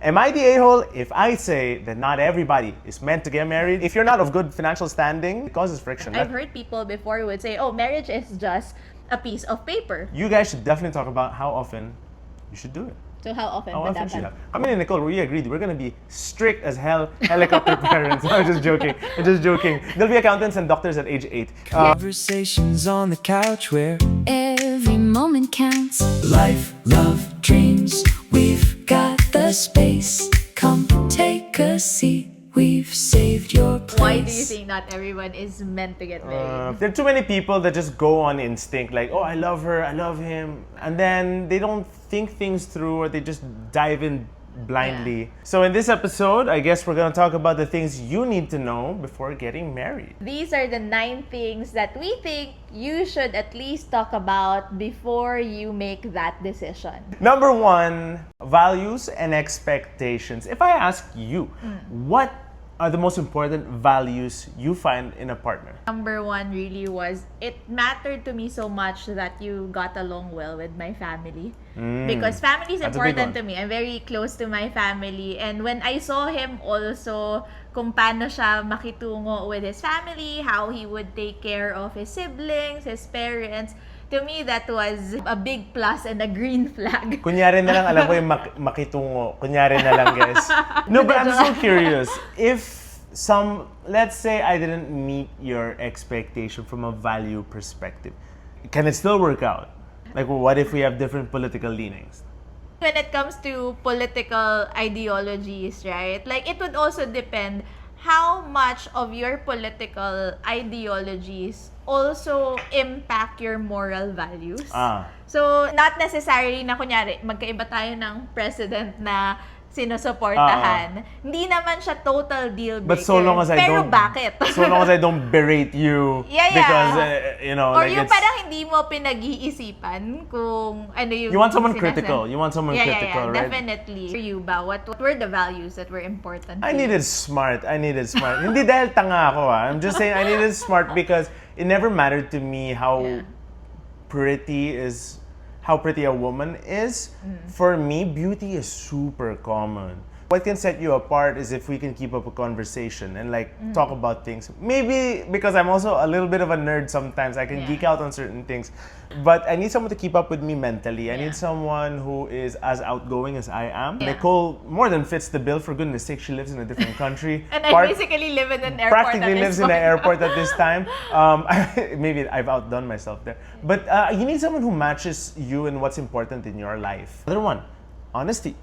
Am I the a-hole if I say that not everybody is meant to get married? If you're not of good financial standing, it causes friction. I've heard people before would say, oh, marriage is just a piece of paper. You guys should definitely talk about how often you should do it. So how often How would often that should you happen? have? I mean, Nicole, we agreed. We're going to be strict as hell helicopter parents. I'm just joking. I'm just joking. There'll be accountants and doctors at age 8. Conversations on the couch where Every moment counts. life, love, dreams. We've got the space. Come take a seat. We've saved your place. Why do you think not everyone is meant to get married? There are too many people that just go on instinct, like, oh, I love her, I love him, and then they don't think things through, or they just dive in blindly. So in this episode, I guess we're gonna talk about the things you need to know before getting married. These are the 9 things that we think you should at least talk about before you make that decision. Number 1, values and expectations. If I ask you, what are the most important values you find in a partner? Number 1 really was, it mattered to me so much that you got along well with my family. Because family is That's a big important one. to me. I'm very close to my family. And when I saw him also, kung paano siya makitungo with his family, how he would take care of his siblings, his parents, to me, that was a big plus and a green flag. Kunyari na lang, alam ko yung makitungo. Kunyari na lang, guys. No, but I'm so curious. If let's say I didn't meet your expectation from a value perspective, can it still work out? Like, what if we have different political leanings? When it comes to political ideologies, right? Like, it would also depend how much of your political ideologies also impact your moral values. So, not necessarily na kunyari, magkaiba tayo ng president na sinusuportahan. Hindi naman siya total deal breaker. But so long as I Pero don't... bakit? So long as I don't berate you. Yeah. Because, you know, Or like yung it's... parang hindi mo pinag-iisipan kung ano yung... You want someone sinasabi. critical. You want someone critical, right? Definitely. For you ba, what were the values that were important I to you? needed smart. Hindi dahil tanga ako, ah. I'm just saying I needed smart because it never mattered to me how pretty a woman is. For me, beauty is super common. What can set you apart is if we can keep up a conversation and like talk about things. Maybe because I'm also a little bit of a nerd sometimes. I can geek out on certain things. But I need someone to keep up with me mentally. I need someone who is as outgoing as I am. Nicole more than fits the bill, for goodness sake. She lives in a different country. And I basically live in an airport Practically at this lives in an point. airport at this time. Maybe I've outdone myself there. But you need someone who matches you in what's important in your life. Another one, honesty.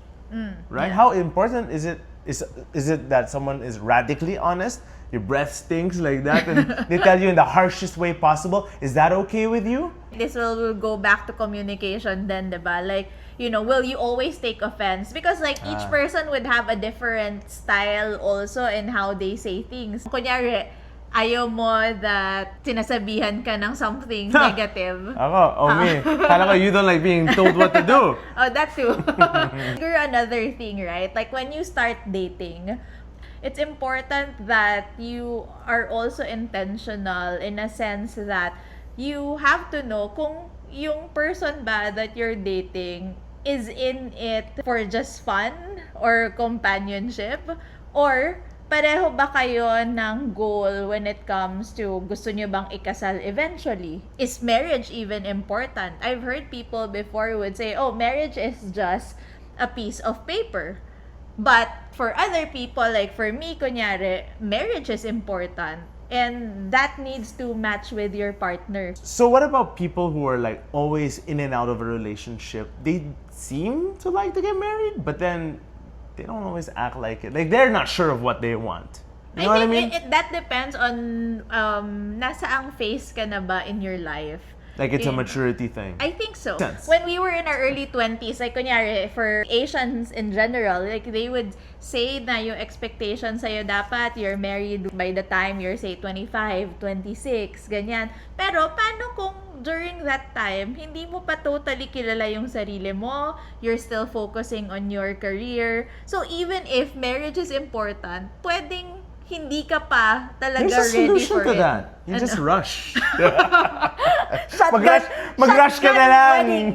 Right? How important is it? Is it that someone is radically honest? Your breath stinks like that, and they tell you in the harshest way possible. Is that okay with you? This will go back to communication then, diba? Like, you know, will you always take offense? Because like each person would have a different style also in how they say things. Kunyari, ayaw mo that sinasabihan ka ng something negative. Me. Kala ko you don't like being told what to do. Oh, that too. You're another thing, right? Like when you start dating, it's important that you are also intentional in a sense that you have to know kung yung person ba that you're dating is in it for just fun or companionship, or pareho ba kayo ng goal when it comes to gusto nyo bang ikasal eventually? Is marriage even important? I've heard people before would say, oh, marriage is just a piece of paper. But for other people, like for me, kunyari, marriage is important. And that needs to match with your partner. So what about people who are like always in and out of a relationship? They seem to like to get married, but then they don't always act like it. Like they're not sure of what they want. You know what I mean? That depends on nasa ang phase ka na ba in your life. Like it's a maturity thing. I think so. Sense. When we were in our early 20s, like kunyari, for Asians in general, like they would say na yung expectation sa'yo dapat you're married by the time you're say 25, 26, ganyan. Pero paano kung during that time, hindi mo pa totally kilala yung sarili mo, you're still focusing on your career. So even if marriage is important, pwedeng hindi ka pa talaga There's a ready solution for to it. that. You just rush. Shotgun- Mag-rush ka na shotgun lang. wedding.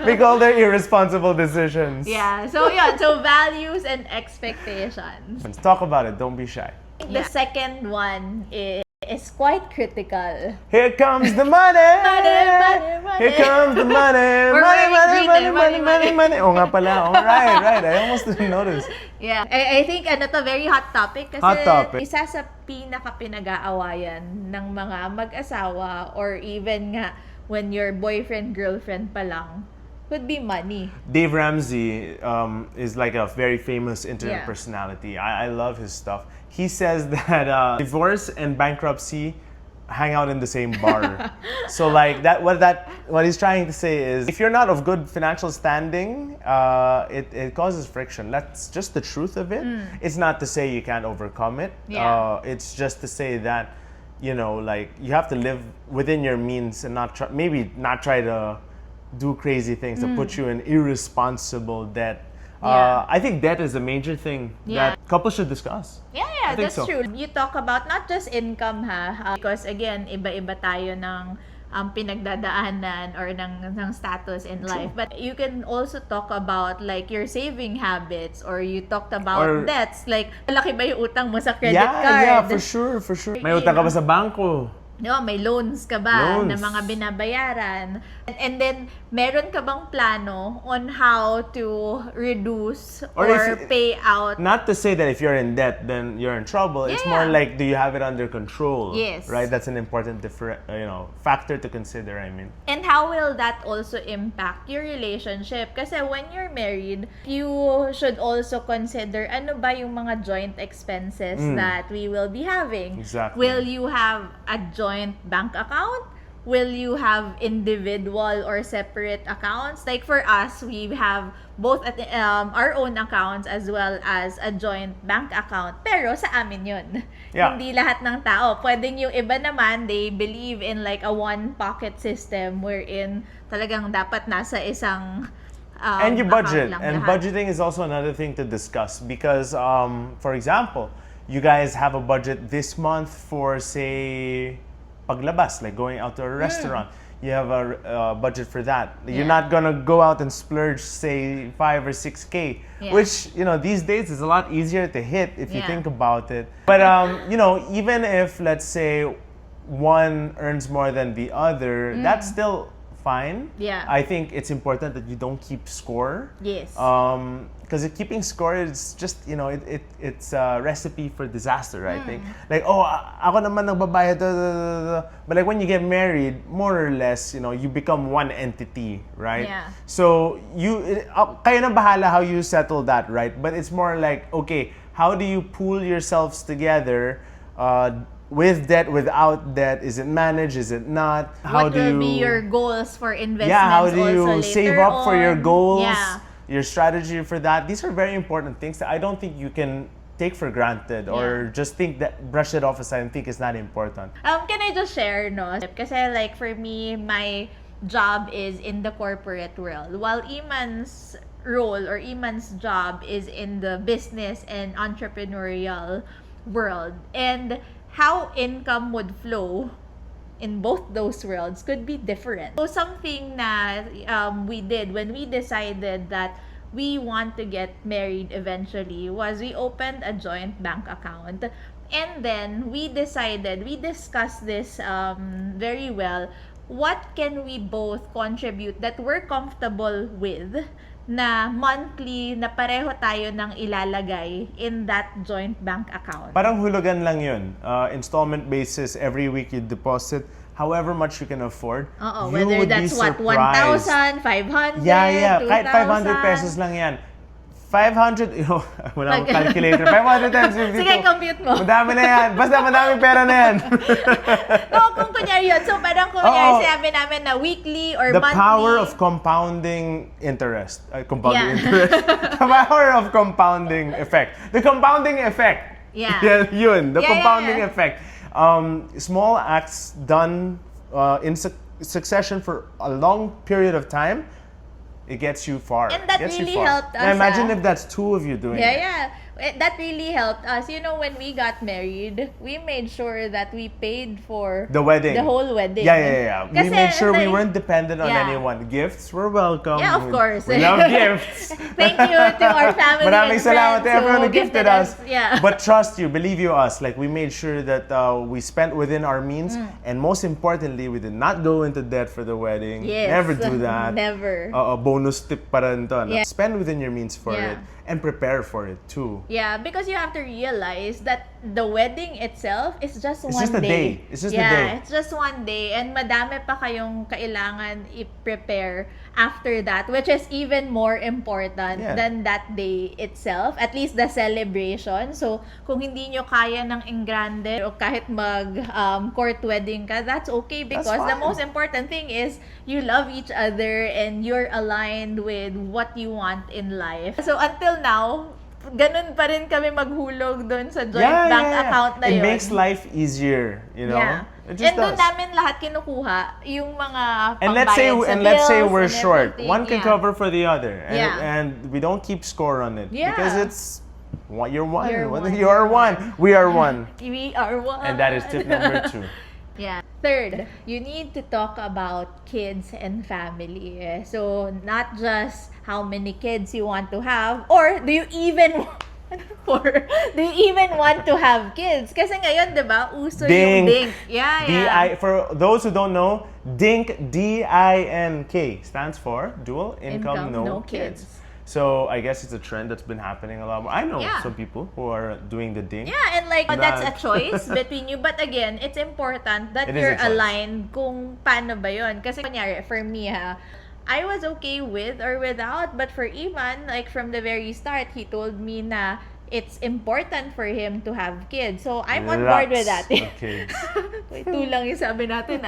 Make all their irresponsible decisions. Yeah, so yun. So values and expectations. Let's talk about it. Don't be shy. The second one is quite critical. Here comes the money! Money. Here comes the money! We're Money, wearing money, green money, eh, money, money, money. Oh nga pala. Oh, right. I almost didn't notice. Yeah. I think very hot topic kasi Hot topic. isa sa pinaka-pinag-aawayan ng mga mag-asawa or even nga when your boyfriend, girlfriend pa lang would be money. Dave Ramsey is like a very famous internet Yeah. personality. I love his stuff. He says that divorce and bankruptcy hang out in the same bar. So like what he's trying to say is if you're not of good financial standing, it causes friction. That's just the truth of it. It's not to say you can't overcome it. Yeah. It's just to say that like you have to live within your means and not try to do crazy things that put you in irresponsible debt. Yeah. I think debt is a major thing Yeah. that couples should discuss. Yeah, I think that's so. true. You talk about not just income because again, iba-iba tayo ng pinagdadaanan or ng status in life. But you can also talk about like your saving habits or you talked about Or- debts. Like, malaki ba yung utang mo sa credit Yeah, card? for sure. May utang ka ba sa bangko? No, may loans ka ba Loans. na mga binabayaran? And then, meron ka bang plano on how to reduce Or or, if- pay out? Not to say that if you're in debt, then you're in trouble. It's Yeah. more like, do you have it under control? Yes. Right? That's an important factor to consider, I mean. And how will that also impact your relationship? Kasi when you're married, you should also consider ano ba yung mga joint expenses that we will be having. Exactly. Will you have a joint bank account? Will you have individual or separate accounts? Like for us, we have both at our own accounts as well as a joint bank account. Pero sa amin yun. Yeah. Hindi lahat ng tao. Pwedeng yung iba naman, they believe in like a one-pocket system wherein talagang dapat nasa isang And you account budget. lang And lahat. budgeting is also another thing to discuss because, for example, you guys have a budget this month for, say, paglabas, like going out to a restaurant. You have a budget for that. You're Yeah. not gonna go out and splurge, say, 5 or 6K, Yeah. which these days is a lot easier to hit if you Yeah. think about it. But even if let's say one earns more than the other, that's still fine. Yeah. I think it's important that you don't keep score. Yes. Because keeping score is just, it's a recipe for disaster, I think. Like, ako naman nagbabayad. But like when you get married, more or less, you become one entity, right? Yeah. So, kayo na bahala how you settle that, right? But it's more like, okay, how do you pool yourselves together with debt, without debt? Is it managed? Is it not? What will be your goals for investments? Yeah, how do you also save later up for your on? goals? Yeah. Your strategy for that. These are very important things that I don't think you can take for granted or just think that brush it off aside and think it's not important. Can I just share, no? Kasi like for me, my job is in the corporate world. While Iman's role or Iman's job is in the business and entrepreneurial world. And how income would flow in both those worlds could be different. So something na we did when we decided that we want to get married eventually was we opened a joint bank account. And then we discussed this very well. What can we both contribute that we're comfortable with na monthly na pareho tayo ng ilalagay in that joint bank account? Parang hulugan lang yun. Installment basis, every week you deposit however much you can afford. Oo, You whether would be that's what, surprised. 1,000, 500, Yeah. 2,000. Kahit 500 pesos lang yan. 500, wala akong calculator. 500 times 52. Sige, compute mo. Madami na yan. Basta madaming pera na yan. No, kung kunyari yun. So, parang kunyari Oo. sinabi namin na weekly or The monthly. power of compounding interest. Compounding Yeah. interest. The power of compounding effect. The compounding effect. Yeah. Yun. The Yeah, compounding yeah. effect. Small acts done in succession for a long period of time, it gets you far. And that Gets you really far. helped Now us, imagine if that's two of you doing it. Yeah. That really helped us. You know, when we got married, we made sure that we paid for The wedding. the whole wedding. Yeah. We Kasi, made sure we like, weren't dependent on yeah. anyone. Gifts were welcome. Yeah, of course. We love gifts. Thank you to our family Maraming and salamat to friends everyone who who gifted us. Yeah. But trust you, believe you us, like we made sure that we spent within our means, and most importantly, we did not go into debt for the wedding. Yes. Never do that. Never. Bonus tip pa rin to. No? Yeah. Spend within your means for Yeah. it and prepare for it too. Yeah, because you have to realize that the wedding itself is just It's one just a day. It's just a day. It's just one day, and madami pa kayong kailangan i-prepare after that, which is even more important Yeah. than that day itself, at least the celebration. So, kung hindi nyo kaya ng engrande o kahit court wedding ka, that's okay, because the fine. most important thing is you love each other and you're aligned with what you want in life. So, until now, ganun pa rin kami maghulog doon sa joint bank account na It yun. makes life easier, you know. Yeah. It just And doon does. namin lahat kinukuha yung mga And let's say bills we're and short. everything. One can Yeah. cover for the other, and, Yeah. and we don't keep score on it Yeah. because you're one. You're one. You are one. We are one, We are one. and that is tip number 2. Yeah. Third, you need to talk about kids and family. So, not just how many kids you want to have, or do you even want to have kids? Kasi ngayon, 'di ba, uso yung DINK. Yeah. For those who don't know, DINK, DINK stands for Dual Income, No Kids. So I guess it's a trend that's been happening a lot more. I know Yeah. some people who are doing the DINK. Yeah, and like, that's a That- choice between you. But again, it's important that It is a you're choice. aligned kung paano ba yun. Kasi kunyari, for me I was okay with or without, but for Iman, like from the very start, he told me na it's important for him to have kids. So I'm on board with that. Lots of kids. Wait, two lang yung sabi natin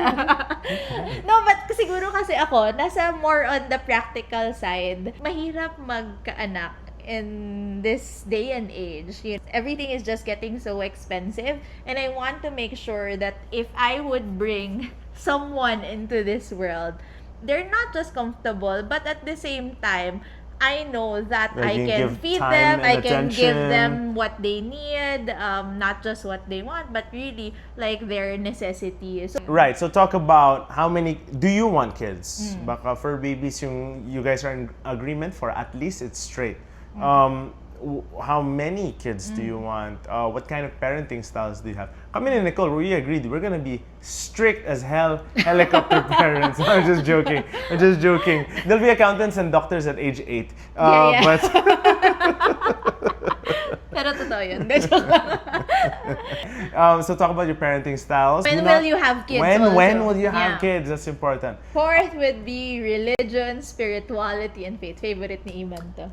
No, but siguro kasi ako, nasa more on the practical side. Mahirap magkaanak in this day and age. Everything is just getting so expensive, and I want to make sure that if I would bring someone into this world, they're not just comfortable, but at the same time, I know that Like, I you can give feed time them, and I can give attention. them what they need, not just what they want, but really like their necessities. Right, so talk about how many, do you want kids? Baka for babies you guys are in agreement for, at least it's straight. How many kids do you want? What kind of parenting styles do you have? Kami ni Nicole, we agreed we're gonna be strict as hell helicopter parents. I'm just joking. There'll be accountants and doctors at age 8. Yeah. But Pero totoo yun. so talk about your parenting styles. When will you have kids also? When will you have Yeah. kids? That's important. Fourth would be religion, spirituality, and faith. Favorite ni Iman to.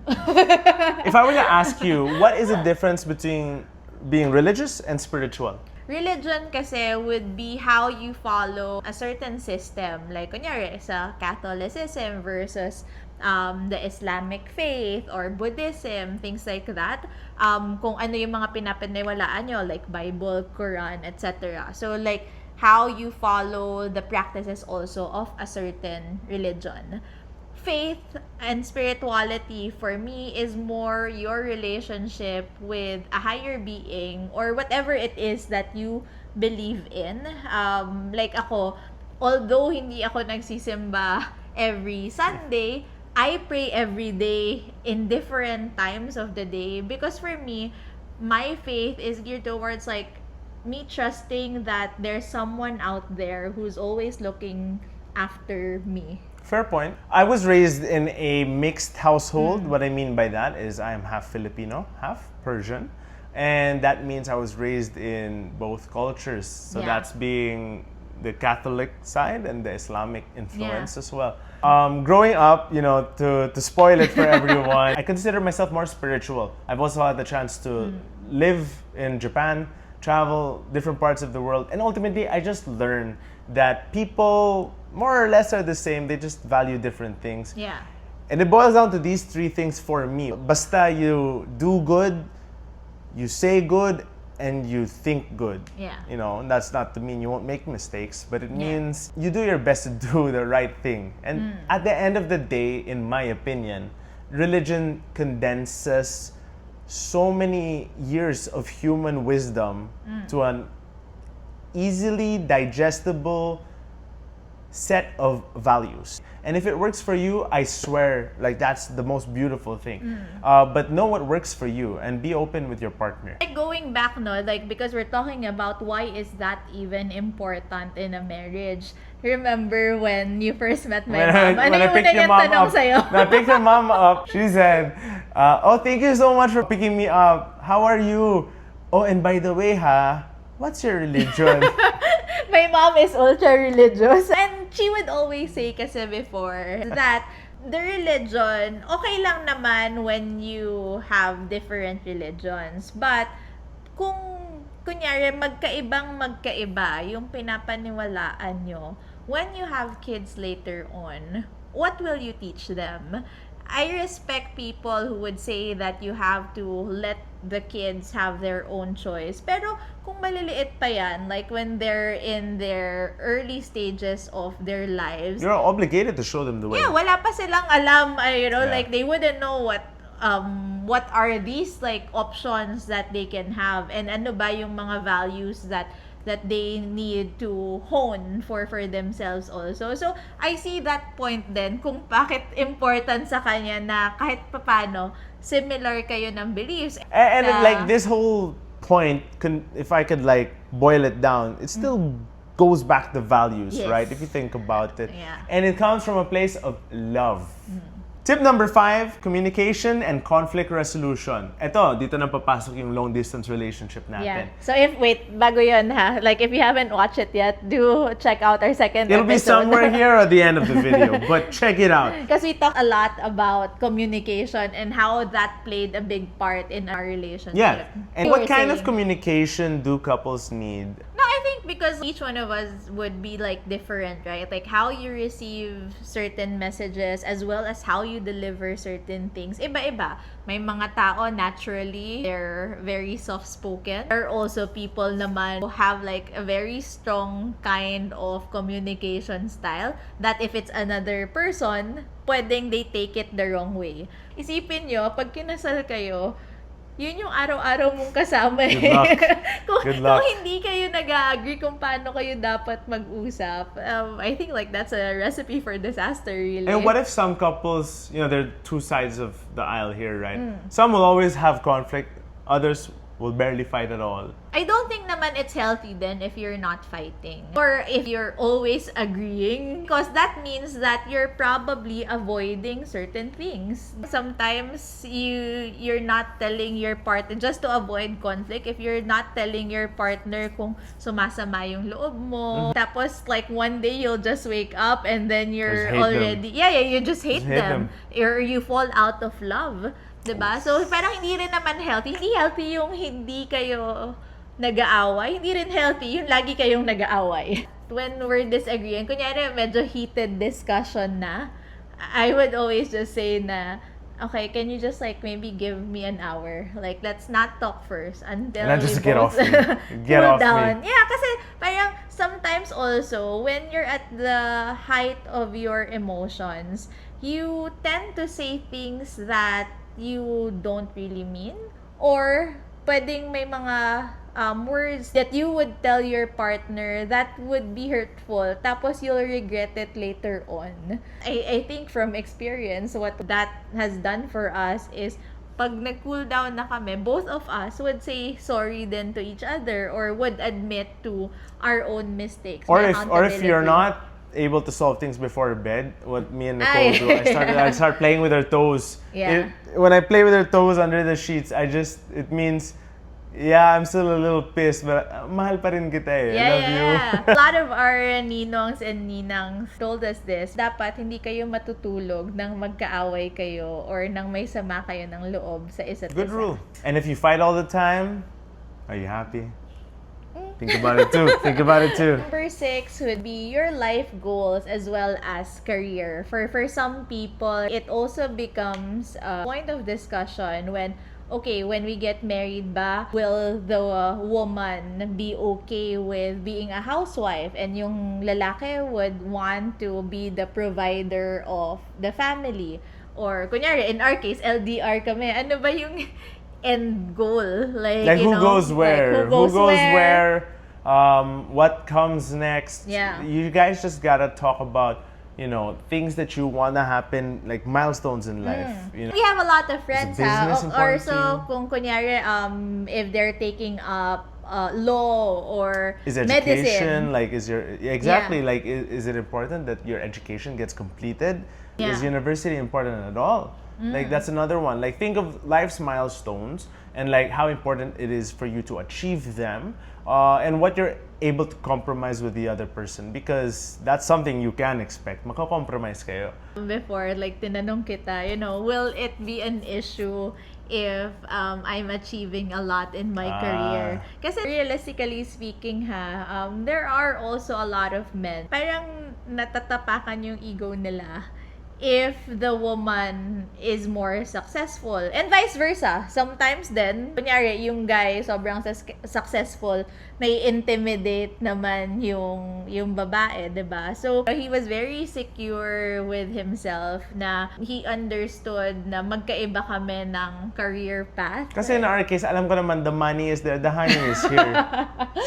If I were to ask you, what is the difference between being religious and spiritual? Religion kasi would be how you follow a certain system. Like, kunyari, sa Catholicism versus the Islamic faith or Buddhism, things like that. Kung ano yung mga pinapaniwalaan nyo, like Bible, Quran, etc. So, like, how you follow the practices also of a certain religion. Faith and spirituality for me is more your relationship with a higher being or whatever it is that you believe in. Like ako, although hindi ako nagsisimba every Sunday, I pray every day in different times of the day, because for me, my faith is geared towards like me trusting that there's someone out there who's always looking after me. Fair point. I was raised in a mixed household. What I mean by that is I'm half Filipino, half Persian. And that means I was raised in both cultures. So Yeah. that's being the Catholic side and the Islamic influence Yeah. as well. Growing up, to spoil it for everyone, I consider myself more spiritual. I've also had the chance to live in Japan, travel different parts of the world, and ultimately I just learned that people more or less are the same. They just value different things. Yeah. And it boils down to these 3 things for me. Basta you do good, you say good, and you think good. Yeah. And that's not to mean you won't make mistakes, but it means you do your best to do the right thing. And at the end of the day, in my opinion, religion condenses so many years of human wisdom to an easily digestible set of values. And if it works for you, I swear, like that's the most beautiful thing. But know what works for you and be open with your partner. Like going back, no, like because we're talking about why is that even important in a marriage. Remember when you first met my mom? Ano yung una niyang tanong sa'yo? When I picked your mom up, she said, "Oh, thank you so much for picking me up. How are you? Oh, and by the way, what's your religion?" My mom is ultra religious. And she would always say kasi before that the religion, okay lang naman when you have different religions. But kung kunyari magkaiba yung pinapaniwalaan nyo, when you have kids later on, what will you teach them? I respect people who would say that you have to let the kids have their own choice. Pero kung maliliit pa yan, like when they're in their early stages of their lives, You're obligated to show them the way. yeah, wala pa silang alam, Yeah. like they wouldn't know what are these like options that they can have, and ano ba yung mga values that they need to hone for themselves also. So, I see that point then kung bakit important sa kanya na kahit papano similar kayo ng beliefs. And like this whole point, if I could like boil it down, it still goes back to values, Yes. right? If you think about it. Yeah. And it comes from a place of love. Tip number 5, communication and conflict resolution. Ito, dito na papasok yung long distance relationship natin. Yeah. So bago yun like if you haven't watched it yet, do check out our second It'll be episode. somewhere here at the end of the video, but check it out. Because we talk a lot about communication and how that played a big part in our relationship. Yeah. And You what were kind of saying- communication do couples need? No, I think because each one of us would be like different, right? Like how you receive certain messages as well as how you deliver certain things. Iba-iba. May mga tao naturally, they're very soft-spoken. There are also people naman who have like a very strong kind of communication style that if it's another person, pwedeng they take it the wrong way. Isipin nyo, pag kinasal kayo, yun yung araw-araw mong kasama eh. Good luck. kung, Good luck. kung hindi kayo nag-agree kung paano kayo dapat mag-usap, I think like that's a recipe for disaster, really. And what if some couples, there are two sides of the aisle here, right? Some will always have conflict, others will barely fight at all. I don't think naman it's healthy then if you're not fighting. Or if you're always agreeing. Because that means that you're probably avoiding certain things. Sometimes you're not telling your partner, just to avoid conflict, if you're not telling your partner kung sumasama yung loob mo. Tapos like one day you'll just wake up and then you're Just hate already, you just hate hate them. Or you fall out of love. Diba? So, parang hindi rin naman healthy. Hindi healthy yung hindi kayo nag-aaway. Hindi rin healthy yung lagi kayong nag-aaway. When we're disagreeing, kunyari medyo heated discussion na, I would always just say na, okay, can you just like maybe give me an hour? Like, let's not talk first until And I we just get both off me. Get cool off down. me. Yeah, kasi parang sometimes also, when you're at the height of your emotions, you tend to say things that you don't really mean, or pwedeng may mga words that you would tell your partner that would be hurtful, tapos you'll regret it later on. I think from experience, what that has done for us is pag nag-cool down na kami, both of us would say sorry then to each other or would admit to our own mistakes. Or May if you're accountability. not able to solve things before bed, what me and Nicole Ay. do, I start playing with her toes. Yeah. When I play with her toes under the sheets, it means, yeah, I'm still a little pissed, but mahal pa rin kita eh. I love you. A lot of our ninongs and ninangs told us this. Dapat hindi kayo matutulog nang magkaaway kayo or nang may sama kayo ng loob sa isa't Good isa. rule. And if you fight all the time, are you happy? Think about it too. Think about it too. Number 6 would be your life goals as well as career. For some people, it also becomes a point of discussion when we get married ba, will the woman be okay with being a housewife? And yung lalaki would want to be the provider of the family. Or, kunyari, in our case, LDR kami. Ano ba yung end goal. Like, Like you who know, goes where? Like, who goes where? What comes next? Yeah. You guys just gotta talk about, you know, things that you wanna happen, like milestones in life. You know? We have a lot of friends, business or important to so you? kung kunyari, if they're taking up law or Is education medicine. like exactly Yeah. like is it important that your education gets completed? Yeah. Is university important at all? Like that's another one. Like think of life's milestones and like how important it is for you to achieve them, and what you're able to compromise with the other person, because that's something you can expect. Mako-compromise kayo. Before, like, tinanong kita, you know, will it be an issue if I'm achieving a lot in my career? Kasi realistically speaking there are also a lot of men. Parang natatapakan yung ego nila if the woman is more successful. And vice versa. Sometimes then, kunyari, yung guy sobrang successful, nai-intimidate naman yung babae, 'di ba? So, he was very secure with himself na he understood na magkaiba kami ng career path. Kasi in our case, alam ko naman, the money is there, the honey is here.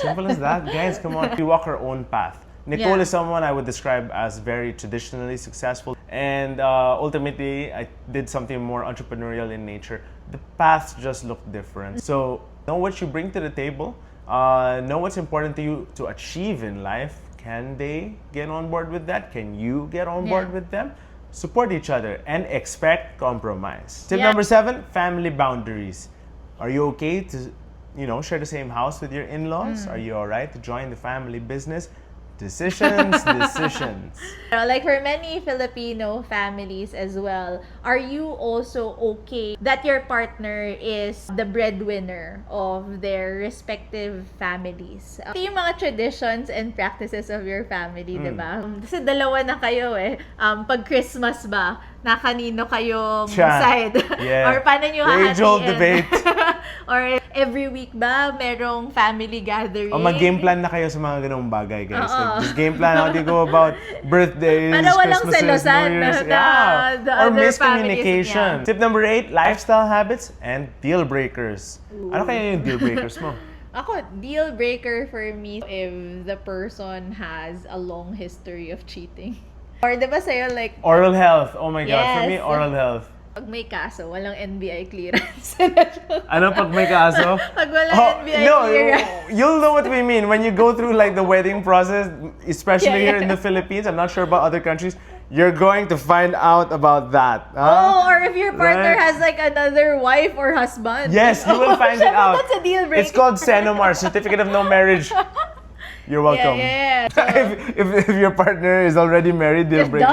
Simple as that, guys. Come on, we walk our own path. Nicole Yeah. is someone I would describe as very traditionally successful, and ultimately, I did something more entrepreneurial in nature. The paths just look different. So, know what you bring to the table. Know what's important to you to achieve in life. Can they get on board with that? Can you get on board Yeah. with them? Support each other and expect compromise. Tip Yeah. number 7, family boundaries. Are you okay to, share the same house with your in-laws? Are you all right to join the family business? Decisions. Like for many Filipino families as well, are you also okay that your partner is the breadwinner of their respective families? Ito yung mga traditions and practices of your family, di ba? Kasi dalawa na kayo eh. Pag Christmas ba, na kanino kayong Tiyan. side? Yeah. Or paano nyo The age-old hahatiin? debate. Or every week ba, merong family gathering? O mag-game plan na kayo sa mga ganong bagay, guys. Like, just game plan how do you go about birthdays, Para walang Christmases, selosan New Year's. na Or the other miscommunication. families, Tip number 8, lifestyle habits and deal breakers. Ano kaya yung deal breakers mo? Ako, deal breaker for me if the person has a long history of cheating. Or diba sa'yo, like, Oral health. Oh my God. For me, Yes. oral health. pag may kaso, walang NBI clearance. Ano pag may kaso? Pag walang NBI clearance. You'll know what we mean when you go through like the wedding process, especially here in the Philippines. I'm not sure about other countries. You're going to find out about that. Oh, or if your partner Right. has like another wife or husband. Yes, you will find it Syempre, out. That's a deal breaker. It's called CENOMAR, Certificate of No Marriage. You're welcome. Yeah. So, if your partner is already married, deal breaker.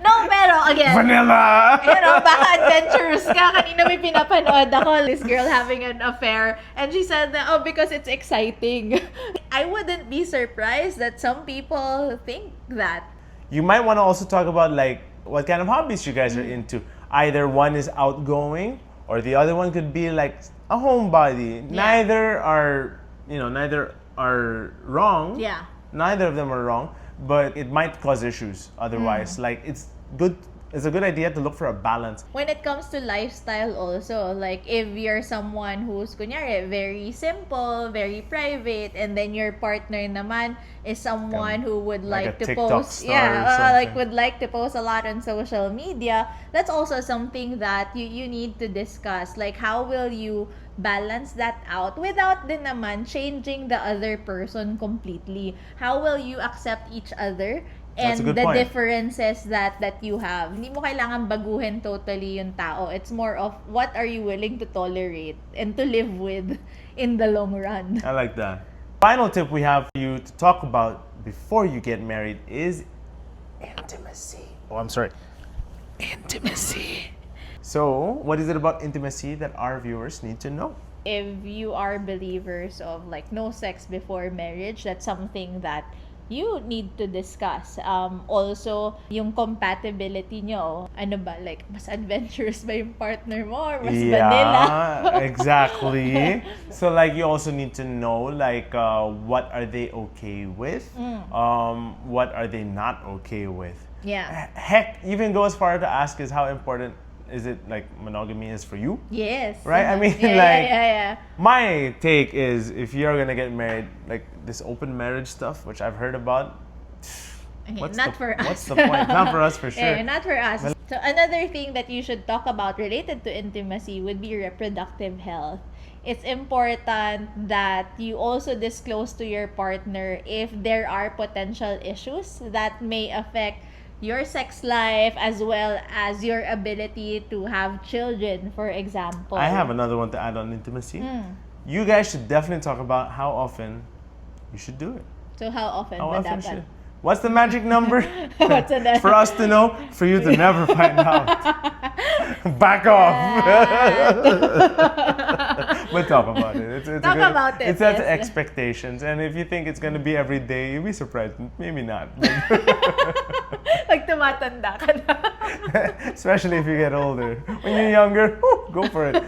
no, pero again, Vanilla! baka adventurous ka. Kanina may pinapanood ako, this girl having an affair, and she said that, because it's exciting. I wouldn't be surprised that some people think that. You might want to also talk about like what kind of hobbies you guys are into. Either one is outgoing, or the other one could be like a homebody. Neither are wrong. Yeah. Neither of them are wrong, but it might cause issues otherwise. Like it's a good idea to look for a balance. When it comes to lifestyle also, like if you're someone who's kunyari, very simple, very private, and then your partner naman is someone who would Like like a to TikTok post, star or like something. would like to post a lot on social media, that's also something that you need to discuss. Like how will you balance that out without din naman changing the other person completely? How will you accept each other? That's a And good the point. differences that you have. Hindi mo kailangan baguhin totally yung tao. It's more of what are you willing to tolerate and to live with in the long run. I like that. Final tip we have for you to talk about before you get married is intimacy. Oh, I'm sorry. Intimacy. So, what is it about intimacy that our viewers need to know? If you are believers of like no sex before marriage, that's something that you need to discuss. Also, yung compatibility nyo. Ano ba? Like, mas adventurous ba yung partner mo? Or mas vanilla? Exactly. So like you also need to know like what are they okay with? What are they not okay with? Yeah. Heck, even go as far to ask is how important is it like monogamy is for you? Yes. Right? I mean, yeah, like, yeah. my take is if you're gonna get married, like this open marriage stuff, which I've heard about, What's the, for us. what's the point? Not for us for sure. Yeah, not for us. So another thing that you should talk about related to intimacy would be reproductive health. It's important that you also disclose to your partner if there are potential issues that may affect your sex life as well as your ability to have children, for example. I have another one to add on intimacy. You guys should definitely talk about how often you should do it. So how often How would often that should? happen? What's the magic number? What's the For us to know, for you to never find out. Back off. But talk about it. It's Talk about it, It sets yes. expectations, and if you think it's gonna be every day, you'll be surprised. Maybe not. Like tumatanda ka na. Especially if you get older. When you're younger, whew, go for it.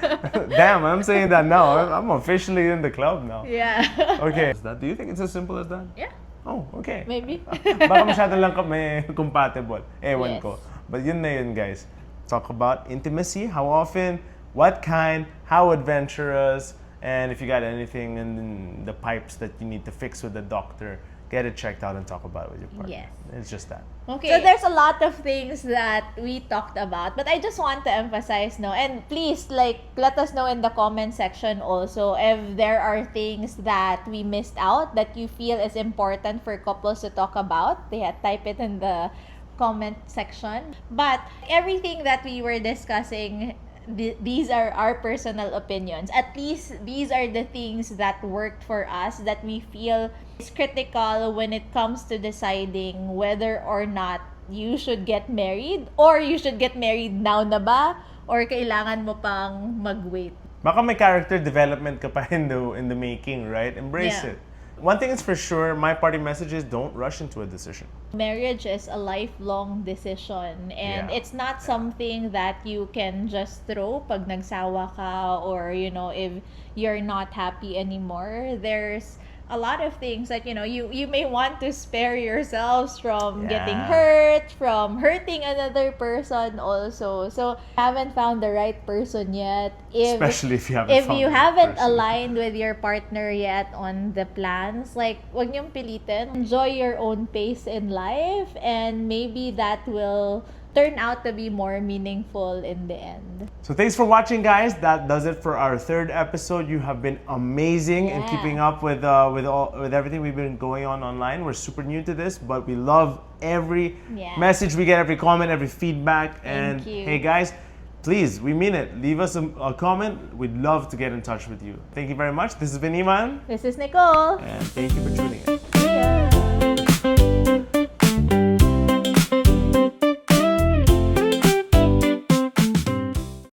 Damn, I'm saying that now. I'm officially in the club now. Yeah. Okay. Do you think it's as simple as that? Yeah, Oh, okay. maybe. Baka masyado lang kami compatible. Ewan Yes. ko. But yun na yun, guys. Talk about intimacy, how often, what kind, how adventurous, and if you got anything in the pipes that you need to fix with the doctor, get it checked out and talk about it with your partner. Yes. It's just that. Okay. So there's a lot of things that we talked about, but I just want to emphasize, no, and please, like, let us know in the comment section also if there are things that we missed out that you feel is important for couples to talk about. Yeah, type it in the comment section. But everything that we were discussing, these are our personal opinions. At least these are the things that worked for us that we feel is critical when it comes to deciding whether or not you should get married or you should get married now na ba or kailangan mo pang mag-wait. Baka may character development ka pa in the making, right? Embrace Yeah. it. One thing is for sure, my party message is don't rush into a decision. Marriage is a lifelong decision and Yeah. it's not something that you can just throw pag nagsawa ka or if you're not happy anymore. There's a lot of things that you may want to spare yourselves from getting Yeah. hurt, from hurting another person also. So haven't found the right person yet. Especially if you haven't If found you the right haven't person. aligned with your partner yet on the plans, like, wag niyong pilitin. Enjoy your own pace in life and maybe that will turn out to be more meaningful in the end. So thanks for watching, guys. That does it for our third episode. You have been amazing in Yeah. keeping up with everything we've been going on online. We're super new to this, but we love every Yeah. message we get, every comment, every feedback. And you. hey, guys, please, we mean it. Leave us a comment. We'd love to get in touch with you. Thank you very much. This has been Iman, This is Nicole. and thank you for tuning in.